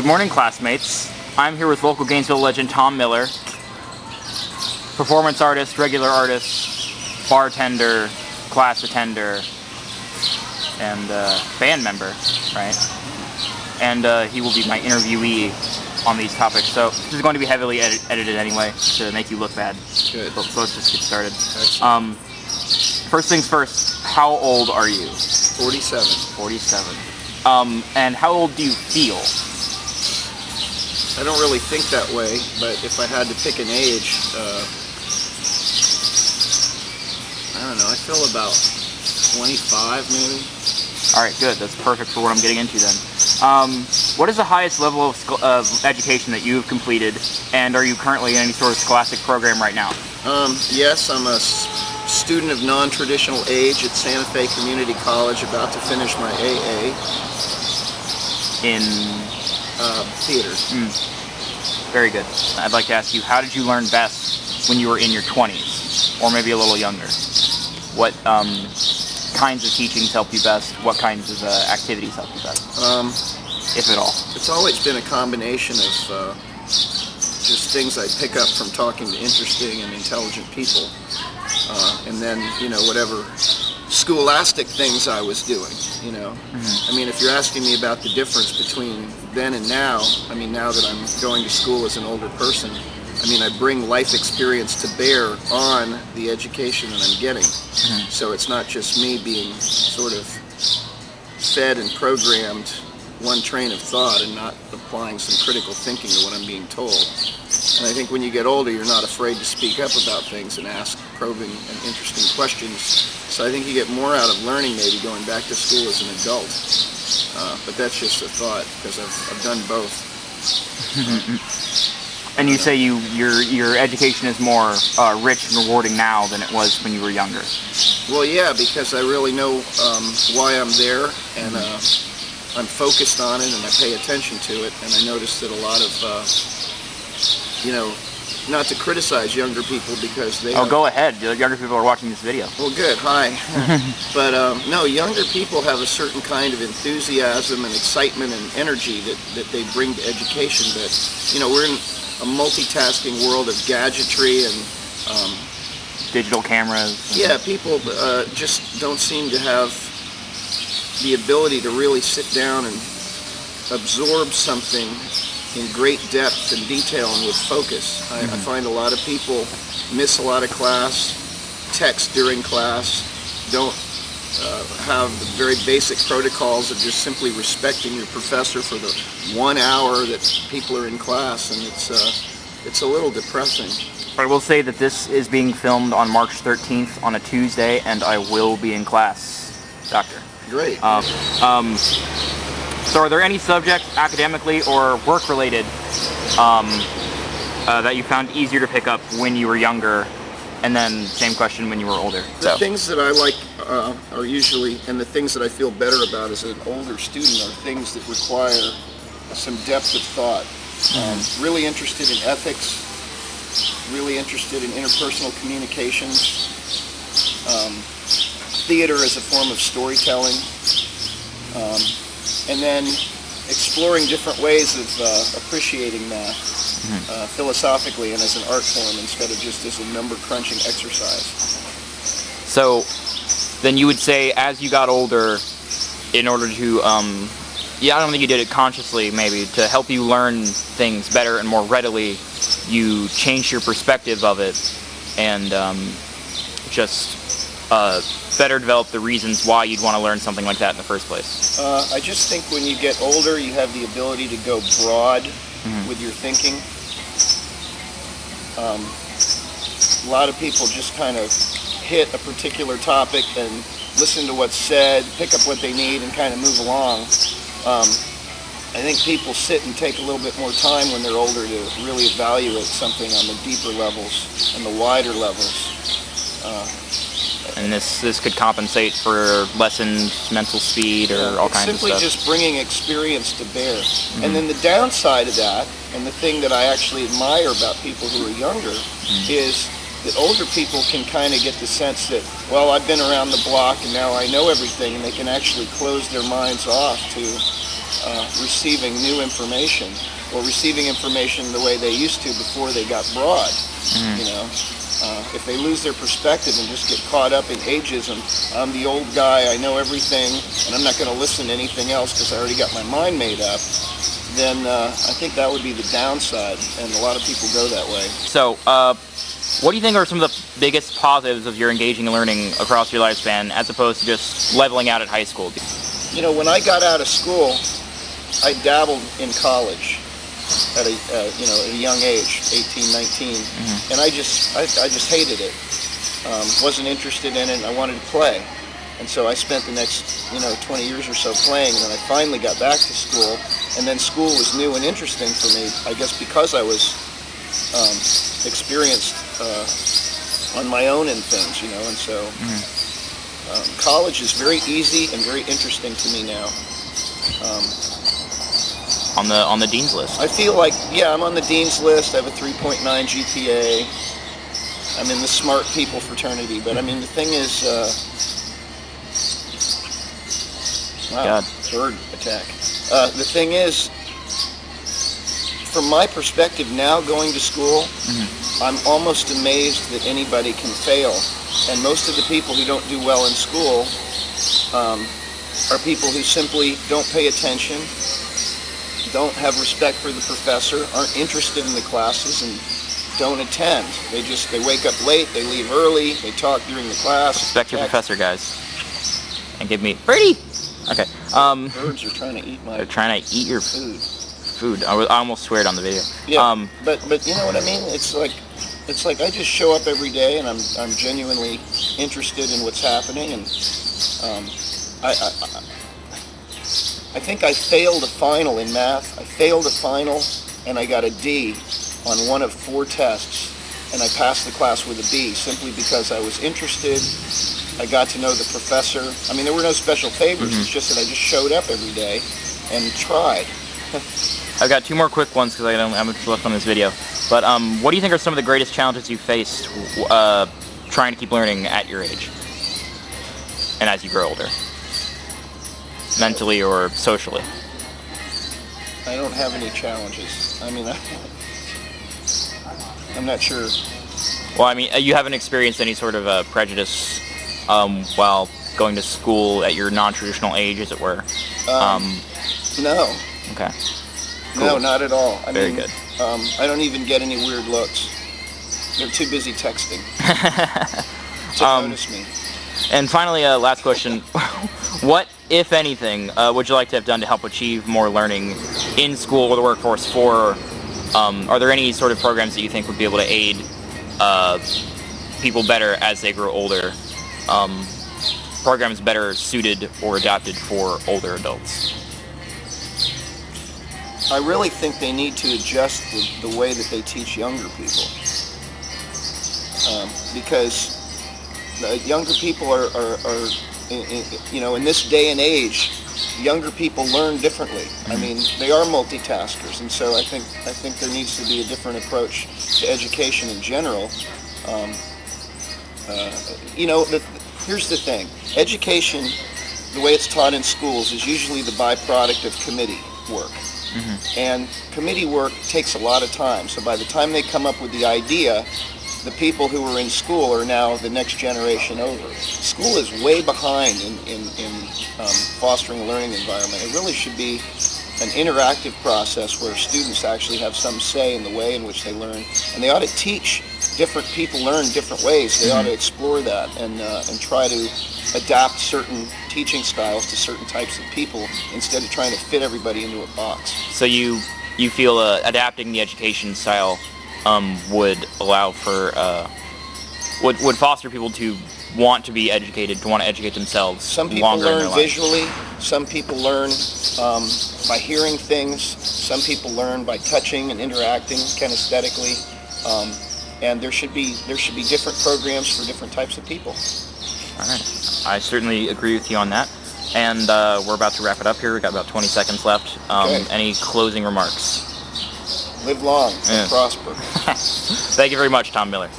Good morning, classmates. I'm here with local Gainesville legend Tom Miller, performance artist, regular artist, bartender, class attender, and band member, right? And he will be my interviewee on these topics. So this is going to be heavily edited anyway to make you look bad. Good. So let's just get started. Excellent. First things first, how old are you? 47. 47. And how old do you feel? I don't really think that way, but if I had to pick an age, I don't know, I feel about 25 maybe. Alright, good. That's perfect for what I'm getting into then. What is the highest level of education that you've completed, and are you currently in any sort of scholastic program right now? Yes, I'm a student of non-traditional age at Santa Fe Community College, about to finish my AA. In? Theater. Very good. I'd like to ask you, how did you learn best when you were in your 20s, or maybe a little younger? What kinds of teachings helped you best? What kinds of activities helped you best, if at all? It's always been a combination of just things I pick up from talking to interesting and intelligent people, and then, you know, whatever scholastic things I was doing, you know. I mean, if you're asking me about the difference between then and now, I mean, now that I'm going to school as an older person, I mean, I bring life experience to bear on the education that I'm getting. So it's not just me being sort of fed and programmed one train of thought and not applying some critical thinking to what I'm being told. And I think when you get older, you're not afraid to speak up about things and ask probing and interesting questions. So I think you get more out of learning maybe going back to school as an adult. But that's just a thought, because I've done both. And you say your education is more rich and rewarding now than it was when you were younger. Well, yeah, because I really know why I'm there, and I'm focused on it, and I pay attention to it, and I notice that a lot of, you know, not to criticize younger people because they... Oh, go ahead. The younger people are watching this video. Well, good. Hi. But, no, younger people have a certain kind of enthusiasm and excitement and energy that they bring to education. But, you know, we're in a multitasking world of gadgetry and... digital cameras. Yeah, people just don't seem to have the ability to really sit down and absorb something in great depth and detail and with focus. I find a lot of people miss a lot of class, text during class, don't have the very basic protocols of just simply respecting your professor for the 1 hour that people are in class, and it's a little depressing. I will say that this is being filmed on March 13th on a Tuesday, and I will be in class, Doctor. Great. So are there any subjects, academically or work-related, that you found easier to pick up when you were younger, and then same question when you were older? The things that I like are usually, and the things that I feel better about as an older student, are things that require some depth of thought. Really interested in ethics, really interested in interpersonal communications, theater as a form of storytelling, and then exploring different ways of appreciating math philosophically and as an art form instead of just as a number crunching exercise. So then you would say as you got older, in order to, yeah, I don't think you did it consciously maybe, to help you learn things better and more readily, you changed your perspective of it and just better develop the reasons why you'd want to learn something like that in the first place. I just think when you get older, you have the ability to go broad with your thinking. A lot of people just kind of hit a particular topic and listen to what's said, pick up what they need, and kind of move along. I think people sit and take a little bit more time when they're older to really evaluate something on the deeper levels and the wider levels. And this could compensate for lessened mental speed or all kinds of stuff. Simply just bringing experience to bear. And then the downside of that, and the thing that I actually admire about people who are younger, is that older people can kind of get the sense that, well, I've been around the block and now I know everything, and they can actually close their minds off to receiving new information, or receiving information the way they used to before they got broad. You know, if they lose their perspective and just get caught up in ageism, I'm the old guy, I know everything, and I'm not going to listen to anything else because I already got my mind made up, then I think that would be the downside, and a lot of people go that way. So, what do you think are some of the biggest positives of your engaging and learning across your lifespan, as opposed to just leveling out at high school? You know, when I got out of school, I dabbled in college at a young age, 18, 19, and I just hated it. Wasn't interested in it, and I wanted to play. And so I spent the next 20 years or so playing, and then I finally got back to school, and then school was new and interesting for me, I guess because I was experienced on my own in things, and so college is very easy and very interesting to me now. On the dean's list. I feel like, yeah, I'm on the dean's list. I have a 3.9 GPA. I'm in the smart people fraternity, but I mean the thing is, wow, God. Bird attack. The thing is, from my perspective now, going to school, I'm almost amazed that anybody can fail. And most of the people who don't do well in school are people who simply don't pay attention, don't have respect for the professor, aren't interested in the classes, and don't attend. They wake up late, they leave early, they talk during the class. Respect your professor, guys. And give me Birdie. Okay. Birds are trying to eat my. They're trying to eat your food. I almost swear it on the video. Yeah. But you know what I mean? It's like I just show up every day, and I'm genuinely interested in what's happening, and I think I failed a final in math. I failed a final, and I got a D on one of 4 tests, and I passed the class with a B simply because I was interested. I got to know the professor. I mean, there were no special favors. It's just that I just showed up every day and tried. I've got 2 more quick ones because I don't have much left on this video. But what do you think are some of the greatest challenges you faced trying to keep learning at your age and as you grow older? Mentally or socially? I don't have any challenges. I mean, I'm not sure. Well, I mean, you haven't experienced any sort of prejudice while going to school at your non-traditional age, as it were? No. Okay. Cool. No, not at all. I Very mean, good. I don't even get any weird looks. They're too busy texting to notice me. And finally, last question. What, if anything, would you like to have done to help achieve more learning in school or the workforce are there any sort of programs that you think would be able to aid people better as they grow older? Programs better suited or adapted for older adults? I really think they need to adjust the way that they teach younger people. Because younger people are in this day and age, younger people learn differently. I mean, they are multitaskers, and so I think there needs to be a different approach to education in general. Here's the thing: education, the way it's taught in schools, is usually the byproduct of committee work, and committee work takes a lot of time. So by the time they come up with the idea, the people who were in school are now the next generation over. School is way behind in fostering a learning environment. It really should be an interactive process where students actually have some say in the way in which they learn, and they ought to teach different people learn different ways. They ought to explore that and try to adapt certain teaching styles to certain types of people instead of trying to fit everybody into a box. So you feel adapting the education style would allow for would foster people to want to be educated, to want to educate themselves. Some people longer learn visually, some people learn by hearing things, some people learn by touching and interacting kinesthetically, and there should be different programs for different types of people. All right, I certainly agree with you on that. And we're about to wrap it up here. We've got about 20 seconds left. Okay. Any closing remarks? Live long and prosper. Thank you very much, Tom Miller.